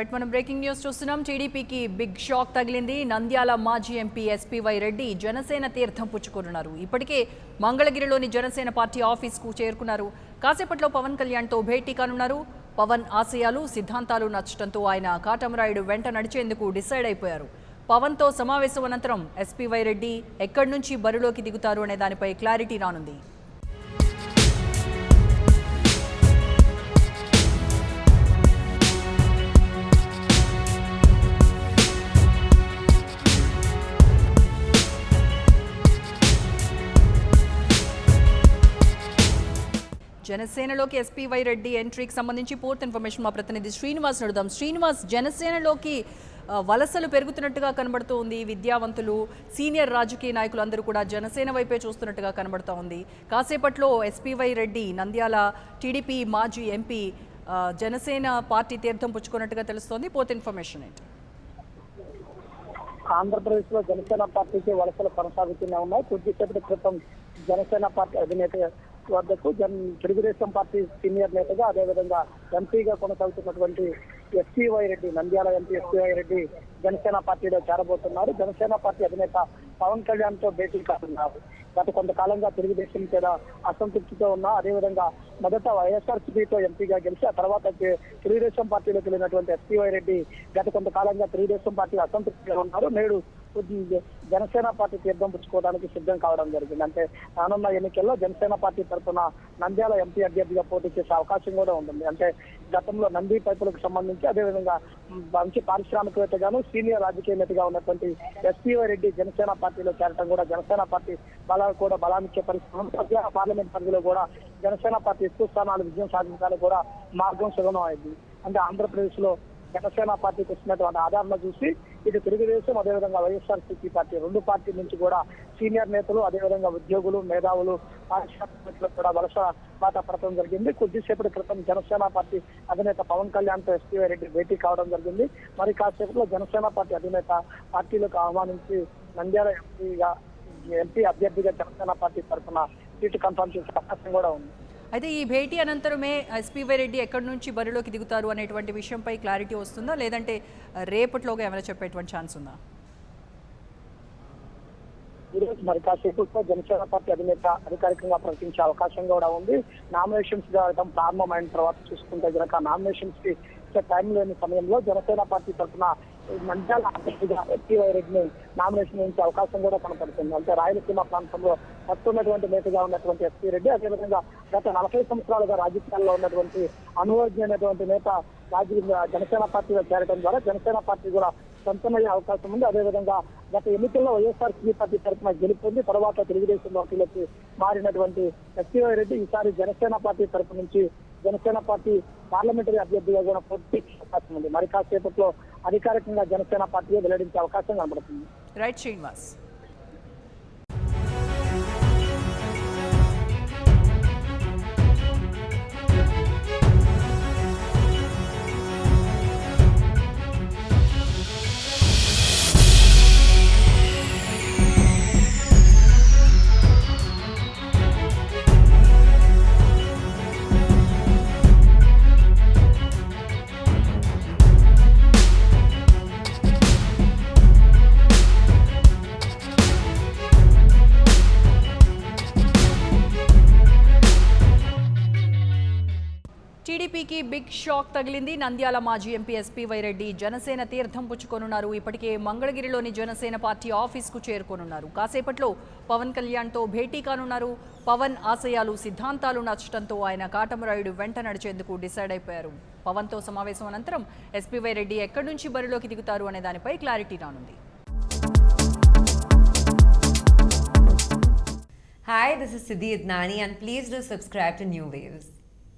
Right, మనం breaking news చూస్తున్నాం. టీడీపీకి బిగ్ షాక్ తగిలింది. నంద్యాల మాజీ ఎంపీ ఎస్పీవై రెడ్డి జనసేన తీర్థం పుచ్చుకున్నారు. ఇప్పటికే మంగళగిరిలోని జనసేన పార్టీ ఆఫీస్కు చేరుకున్నారు. కాసేపట్లో పవన్ కళ్యాణ్తో భేటీ కానున్నారు. పవన్ ఆశయాలు సిద్ధాంతాలు నచ్చడంతో ఆయన కాటమరాయుడు వెంట నడిచేందుకు డిసైడ్ అయిపోయారు. పవన్తో సమావేశం అనంతరం ఎస్పీవై రెడ్డి ఎక్కడి నుంచి బరిలోకి దిగుతారు అనే దానిపై క్లారిటీ రానుంది. జనసేనలోకి ఎస్పీవై రెడ్డి ఎంట్రీకి సంబంధించి పూర్తి ఇన్ఫర్మేషన్ మా ప్రతినిధి శ్రీనివాస్ అడుగుదాం. శ్రీనివాస్, జనసేనలోకి వలసలు పెరుగుతున్నట్టుగా కనబడుతూ ఉంది. విద్యావంతులు, సీనియర్ రాజకీయ నాయకులు అందరూ కూడా జనసేన వైపే చూస్తున్నట్టుగా కనబడుతూ ఉంది. కాసేపట్లో ఎస్పీవై రెడ్డి నంద్యాల టీడీపీ మాజీ ఎంపీ జనసేన పార్టీ తీర్థం పుచ్చుకున్నట్టుగా తెలుస్తోంది. పూర్తి ఇన్ఫర్మేషన్ ఏంటి? ఆంధ్రప్రదేశ్ లో జనసేన పార్టీకి వలసలు కొనసాగుతూనే ఉన్నాయి. కొద్దిసేపటి క్రితం జనసేన పార్టీ అధినేత వద్దకు తెలుగుదేశం పార్టీ సీనియర్ నేతగా అదేవిధంగా ఎంపీగా కొనసాగుతున్నటువంటి SPY Reddy, Nandyal MP SPY Reddy Janasena పార్టీలో చేరబోతున్నారు. జనసేన పార్టీ అధినేత పవన్ కళ్యాణ్ తో భేటీ కానున్నారు. గత కొంతకాలంగా తెలుగుదేశం మీద అసంతృప్తితో ఉన్నా, అదేవిధంగా మొదట వైఎస్ఆర్సీపీతో ఎంపీగా గెలిచి ఆ తర్వాత తెలుగుదేశం పార్టీలోకి వెళ్ళినటువంటి ఎస్పీవై రెడ్డి గత కొంతకాలంగా తెలుగుదేశం పార్టీ అసంతృప్తిగా ఉన్నారు. నేడు జనసేన పార్టీ తీర్థం పుచ్చుకోవడానికి సిద్ధం కావడం జరిగింది. అంటే రానున్న ఎన్నికల్లో జనసేన పార్టీ తరఫున నంద్యాల ఎంపీ అభ్యర్థిగా పోటీ చేసే అవకాశం కూడా ఉంటుంది. అంటే గతంలో నంది పైపులకు సంబంధించి అదేవిధంగా మంచి పారిశ్రామికవేత్తగాను సీనియర్ రాజకీయ నేతగా ఉన్నటువంటి ఎస్పీవై రెడ్డి జనసేన పార్టీలో చేరటం కూడా జనసేన పార్టీ బలాన్నిచ్చే పరిస్థితి. పార్లమెంట్ పరిధిలో కూడా జనసేన పార్టీ ఎక్కువ స్థానాలు విజయం సాధించడానికి కూడా మార్గం సుగమం అయింది. అంటే ఆంధ్రప్రదేశ్ లో జనసేన పార్టీకి వచ్చినటువంటి ఆధారణ చూసి ఇటు తెలుగుదేశం అదేవిధంగా వైఎస్ఆర్సీపీ పార్టీ రెండు పార్టీ నుంచి కూడా సీనియర్ నేతలు అదేవిధంగా ఉద్యోగులు, మేధావులు, పారిశ్రామికవేత్తలు కూడా వలస బాట పడటం జరిగింది. కొద్దిసేపటి క్రితం జనసేన పార్టీ అధినేత పవన్ కళ్యాణ్ తో ఎస్పీవై రెడ్డి భేటీ కావడం జరిగింది. మరి కాసేపట్లో జనసేన పార్టీ అధినేత పార్టీలకు ఆహ్వానించి నంద్యాల ఎంపీ అభ్యర్థిగా జనసేన పార్టీ తరఫున సీటు కన్ఫర్మ్ చేసే అవకాశం కూడా ఉంది. అయితే ఈ భేటీ అనంతరమే ఎస్పీవై రెడ్డి ఎక్కడి నుంచి బరిలోకి దిగుతారు అనేటువంటి విషయంపై క్లారిటీ వస్తుందా, లేదంటే రేపటిలోగా ఏమైనా చెప్పేటువంటి ఛాన్స్ ఉందా? ఈరోజు మరి కాసేపట్లో జనసేన పార్టీ అధినేత అధికారికంగా ప్రకటించే అవకాశం కూడా ఉంది. నామినేషన్స్ జరగడం ప్రారంభమైన తర్వాత చూసుకుంటే కనుక నామినేషన్స్ కి టైం లేని సమయంలో జనసేన పార్టీ తరఫున నంద్యాల అభ్యర్థిగా ఎస్పీవై రెడ్డిని నామినేషన్ వేయించే అవకాశం కూడా కనపడుతుంది. అంటే రాయలసీమ ప్రాంతంలో పట్టున్నటువంటి నేతగా ఉన్నటువంటి ఎస్పీ రెడ్డి అదేవిధంగా గత 40 సంవత్సరాలుగా రాజకీయాల్లో ఉన్నటువంటి అనుభవజ్ఞమైనటువంటి నేత జనసేన పార్టీలో చేరడం ద్వారా జనసేన పార్టీ కూడా సొంతమయ్యే అవకాశం ఉంది. అదేవిధంగా గత ఎన్నికల్లో వైఎస్ఆర్సీపీ పార్టీ తరఫున గెలుపొంది తర్వాత తెలుగుదేశం పార్టీలోకి మారినటువంటి ఎస్పీవై రెడ్డి ఈసారి జనసేన పార్టీ తరఫు నుంచి జనసేన పార్టీ పార్లమెంటరీ అభ్యర్థిగా కూడా పోటీ అవకాశం ఉంది. మరి కాసేపట్లో అధికారికంగా జనసేన పార్టీ వెల్లడించే అవకాశం కనబడుతుంది. రైట్ శ్రీనివాస్. టీడీపీకి బిగ్ షాక్ తగిలింది. నంద్యాల మాజీ ఎంపీ ఎస్పీవై రెడ్డి జనసేన తీర్థం పుచ్చుకోనున్నారు. ఇప్పటికే మంగళగిరిలోని జనసేన పార్టీ ఆఫీస్కు చేరుకోనున్నారు. కాసేపట్లో పవన్ కళ్యాణ్తో భేటీ కానున్నారు. పవన్ ఆశయాలు సిద్ధాంతాలు నచ్చడంతో ఆయన కాటమరాయుడు వెంట నడిచేందుకు డిసైడ్ అయిపోయారు. పవన్తో సమావేశం అనంతరం ఎస్పీవై రెడ్డి ఎక్కడి నుంచి బరిలోకి దిగుతారు అనే దానిపై క్లారిటీ రానుంది. Hi, this is Siddhi Idnani and please do subscribe to New Waves.